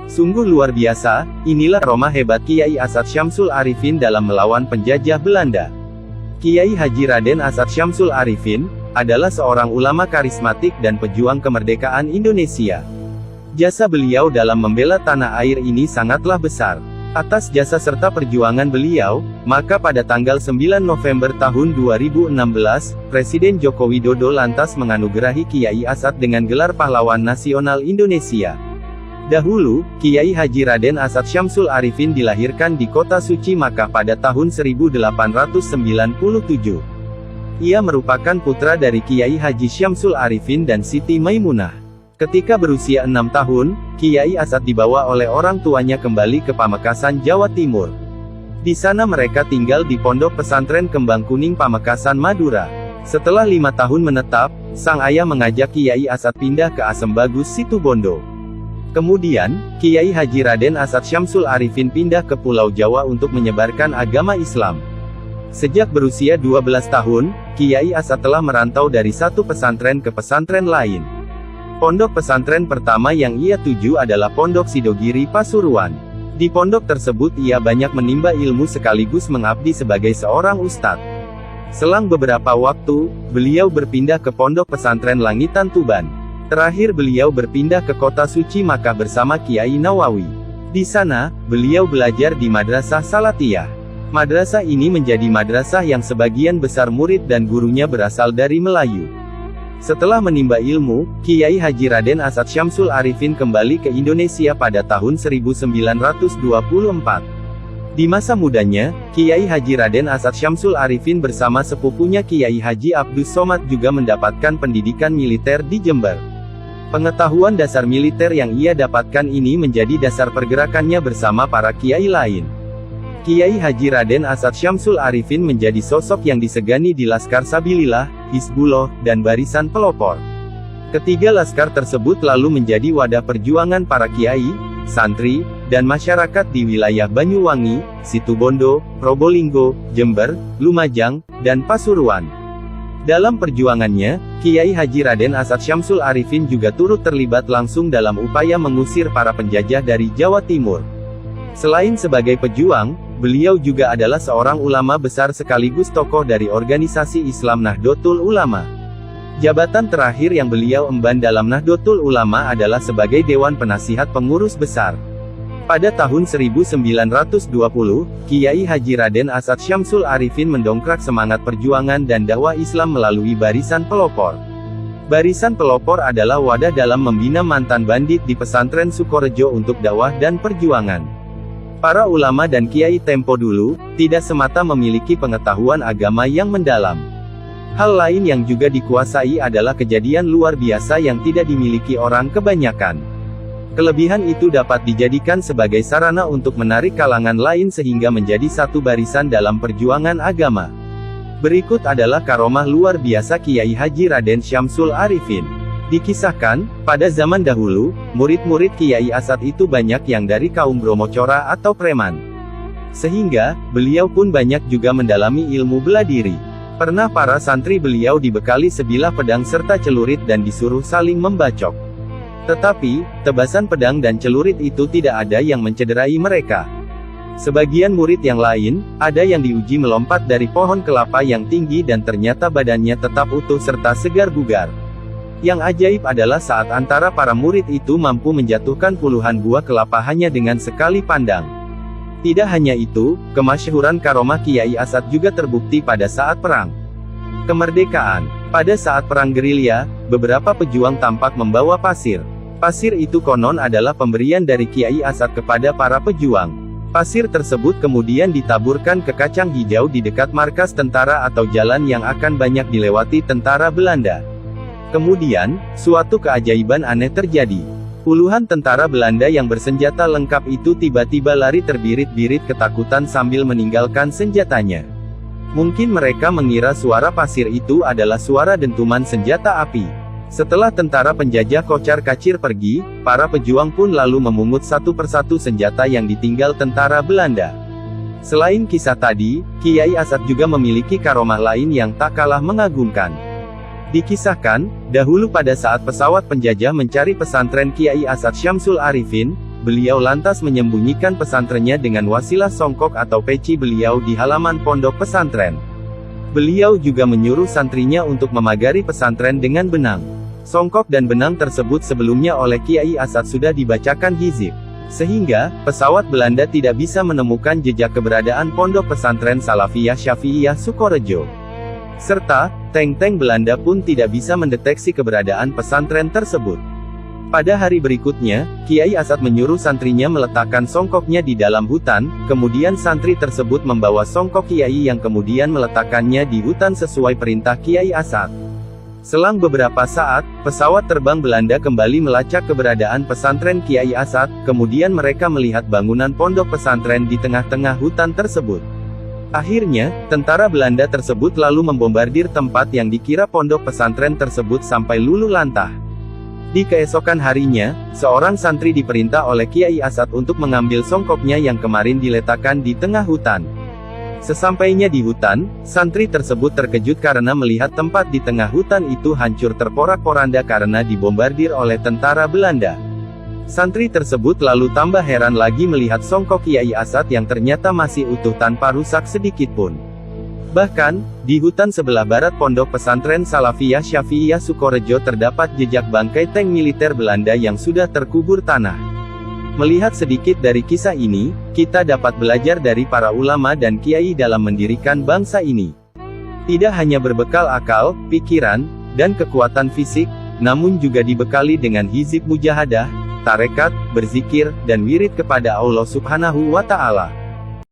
Sungguh luar biasa, inilah aroma hebat Kiai Asad Syamsul Arifin dalam melawan penjajah Belanda. Kiai Haji Raden Asad Syamsul Arifin adalah seorang ulama karismatik dan pejuang kemerdekaan Indonesia. Jasa beliau dalam membela tanah air ini sangatlah besar. Atas jasa serta perjuangan beliau, maka pada tanggal 9 November tahun 2016, Presiden Joko Widodo lantas menganugerahi Kiai Asad dengan gelar Pahlawan Nasional Indonesia. Dahulu, Kiai Haji Raden Asad Syamsul Arifin dilahirkan di kota suci Makkah pada tahun 1897. Ia merupakan putra dari Kiai Haji Syamsul Arifin dan Siti Maimunah. Ketika berusia 6 tahun, Kiai Asad dibawa oleh orang tuanya kembali ke Pamekasan, Jawa Timur. Di sana mereka tinggal di Pondok Pesantren Kembang Kuning Pamekasan, Madura. Setelah 5 tahun menetap, sang ayah mengajak Kiai Asad pindah ke Asem Bagus, Situbondo. Kemudian, Kiai Haji Raden Asad Syamsul Arifin pindah ke Pulau Jawa untuk menyebarkan agama Islam. Sejak berusia 12 tahun, Kiai Asad telah merantau dari satu pesantren ke pesantren lain. Pondok pesantren pertama yang ia tuju adalah Pondok Sidogiri, Pasuruan. Di pondok tersebut ia banyak menimba ilmu sekaligus mengabdi sebagai seorang ustadz. Selang beberapa waktu, beliau berpindah ke Pondok Pesantren Langitan, Tuban. Terakhir beliau berpindah ke kota suci Makkah bersama Kiai Nawawi. Di sana, beliau belajar di Madrasah Salatiyah. Madrasah ini menjadi madrasah yang sebagian besar murid dan gurunya berasal dari Melayu. Setelah menimba ilmu, Kiai Haji Raden Asad Syamsul Arifin kembali ke Indonesia pada tahun 1924. Di masa mudanya, Kiai Haji Raden Asad Syamsul Arifin bersama sepupunya Kiai Haji Abdus Somad juga mendapatkan pendidikan militer di Jember. Pengetahuan dasar militer yang ia dapatkan ini menjadi dasar pergerakannya bersama para kiai lain. Kiai Haji Raden Asad Syamsul Arifin menjadi sosok yang disegani di Laskar Sabilillah, Hizbullah, dan Barisan Pelopor. Ketiga laskar tersebut lalu menjadi wadah perjuangan para kiai, santri, dan masyarakat di wilayah Banyuwangi, Situbondo, Probolinggo, Jember, Lumajang, dan Pasuruan. Dalam perjuangannya, Kiai Haji Raden Asad Syamsul Arifin juga turut terlibat langsung dalam upaya mengusir para penjajah dari Jawa Timur. Selain sebagai pejuang, beliau juga adalah seorang ulama besar sekaligus tokoh dari organisasi Islam Nahdlatul Ulama. Jabatan terakhir yang beliau emban dalam Nahdlatul Ulama adalah sebagai Dewan Penasihat Pengurus Besar. Pada tahun 1920, Kiai Haji Raden Asad Syamsul Arifin mendongkrak semangat perjuangan dan dakwah Islam melalui Barisan Pelopor. Barisan Pelopor adalah wadah dalam membina mantan bandit di pesantren Sukorejo untuk dakwah dan perjuangan. Para ulama dan kiai tempo dulu, tidak semata memiliki pengetahuan agama yang mendalam. Hal lain yang juga dikuasai adalah kejadian luar biasa yang tidak dimiliki orang kebanyakan. Kelebihan itu dapat dijadikan sebagai sarana untuk menarik kalangan lain sehingga menjadi satu barisan dalam perjuangan agama. Berikut adalah karomah luar biasa Kiai Haji Raden Syamsul Arifin. Dikisahkan, pada zaman dahulu, murid-murid Kiai Asad itu banyak yang dari kaum Bromocora atau preman. Sehingga, beliau pun banyak juga mendalami ilmu bela diri. Pernah para santri beliau dibekali sebilah pedang serta celurit dan disuruh saling membacok. Tetapi, tebasan pedang dan celurit itu tidak ada yang mencederai mereka. Sebagian murid yang lain, ada yang diuji melompat dari pohon kelapa yang tinggi dan ternyata badannya tetap utuh serta segar bugar. Yang ajaib adalah saat antara para murid itu mampu menjatuhkan puluhan buah kelapa hanya dengan sekali pandang. Tidak hanya itu, kemasyhuran karomah Kiai Asad juga terbukti pada saat perang kemerdekaan. Pada saat perang gerilya, beberapa pejuang tampak membawa pasir. Pasir itu konon adalah pemberian dari Kiai Asad kepada para pejuang. Pasir tersebut kemudian ditaburkan ke kacang hijau di dekat markas tentara atau jalan yang akan banyak dilewati tentara Belanda. Kemudian, suatu keajaiban aneh terjadi. Puluhan tentara Belanda yang bersenjata lengkap itu tiba-tiba lari terbirit-birit ketakutan sambil meninggalkan senjatanya. Mungkin mereka mengira suara pasir itu adalah suara dentuman senjata api. Setelah tentara penjajah kocar-kacir pergi, para pejuang pun lalu memungut satu persatu senjata yang ditinggal tentara Belanda. Selain kisah tadi, Kiai Asad juga memiliki karomah lain yang tak kalah mengagumkan. Dikisahkan, dahulu pada saat pesawat penjajah mencari pesantren Kiai Asad Syamsul Arifin, beliau lantas menyembunyikan pesantrennya dengan wasilah songkok atau peci beliau di halaman pondok pesantren. Beliau juga menyuruh santrinya untuk memagari pesantren dengan benang. Songkok dan benang tersebut sebelumnya oleh Kiai Asad sudah dibacakan hizib. Sehingga, pesawat Belanda tidak bisa menemukan jejak keberadaan pondok pesantren Salafiyah Syafi'iyah Sukorejo. Serta, tank-tank Belanda pun tidak bisa mendeteksi keberadaan pesantren tersebut. Pada hari berikutnya, Kiai Asad menyuruh santrinya meletakkan songkoknya di dalam hutan, kemudian santri tersebut membawa songkok Kiai yang kemudian meletakkannya di hutan sesuai perintah Kiai Asad. Selang beberapa saat, pesawat terbang Belanda kembali melacak keberadaan pesantren Kiai Asad, kemudian mereka melihat bangunan pondok pesantren di tengah-tengah hutan tersebut. Akhirnya, tentara Belanda tersebut lalu membombardir tempat yang dikira pondok pesantren tersebut sampai luluh lantah. Di keesokan harinya, seorang santri diperintah oleh Kiai Asad untuk mengambil songkoknya yang kemarin diletakkan di tengah hutan. Sesampainya di hutan, santri tersebut terkejut karena melihat tempat di tengah hutan itu hancur terporak-poranda karena dibombardir oleh tentara Belanda. Santri tersebut lalu tambah heran lagi melihat songkok Kiai Asad yang ternyata masih utuh tanpa rusak sedikit pun. Bahkan, di hutan sebelah barat pondok pesantren Salafiyah Syafi'iyah Sukorejo terdapat jejak bangkai tank militer Belanda yang sudah terkubur tanah. Melihat sedikit dari kisah ini, kita dapat belajar dari para ulama dan kiai dalam mendirikan bangsa ini. Tidak hanya berbekal akal, pikiran, dan kekuatan fisik, namun juga dibekali dengan hizib mujahadah, tarekat, berzikir, dan wirid kepada Allah Subhanahu wa Ta'ala.